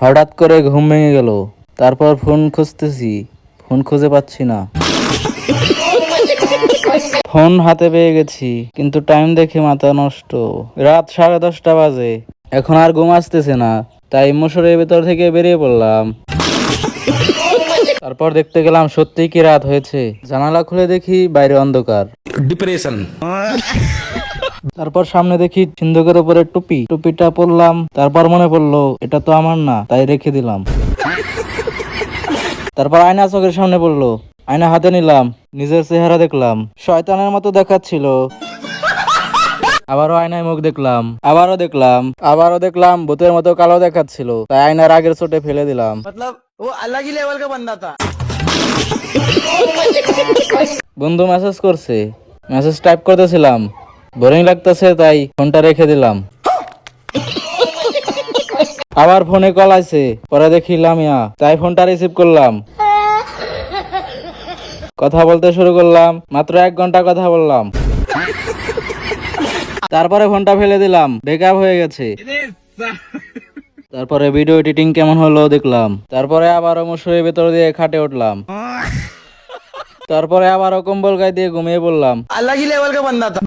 হঠাৎ করে ঘুম ভেঙে গেল। তারপর ফোন খুঁজতেছি, ফোন খুঁজে পাচ্ছি না। ফোন হাতে পেয়ে গেছি, কিন্তু টাইম দেখে মাথা নষ্ট। রাত 10:30 বাজে। এখন আর ঘুম আসতেছে না, তাই মশারির ভেতর থেকে বেরিয়ে পড়লাম। তারপর দেখতে গেলাম সত্যিই কি রাত হয়েছে। জানালা খুলে দেখি বাইরে অন্ধকার। डिप्रेशन। তারপর সামনে দেখি সিন্ধুকের উপরে টুপি, টুপিটা পরলাম। তারপর মনে পড়লো এটা তো আমার না, তাই রেখে দিলাম। তারপর আয়না চোখের সামনে পড়লো, আয়না হাতে নিলাম, নিজের চেহারা দেখলাম, শয়তানের মতো দেখাচ্ছিল। আবারও আয়নায় মুখ দেখলাম, আবারও দেখলাম ভূতের মতো কালো দেখাচ্ছিল, তাই আয়নার আগের চোটে ফেলে দিলাম। वो अलग ही लेवल का बंदा था। বন্ধু মেসেজ করছে, মেসেজ টাইপ করতেছিলাম, বোরিং লাগতেছে তাই ফোনটা রেখে দিলাম। আবার ফোনে কল আইছে, পরে দেখি লামিয়া, তাই ফোনটা রিসিভ করলাম। কথা বলতে শুরু করলাম, মাত্র 1 ঘন্টা কথা বললাম। তারপরে ফোনটা ফেলে দিলাম, ব্রেকআপ হয়ে গেছে। তারপরে ভিডিও এডিটিং কেমন হলো দেখলাম। তারপরে আবারও মশারির ভেতর দিয়ে খাটে উঠলাম। তারপরে আবারও কম্বল গায়ে দিয়ে ঘুমিয়ে পড়লাম। अलग ही लेवल का बंदा था।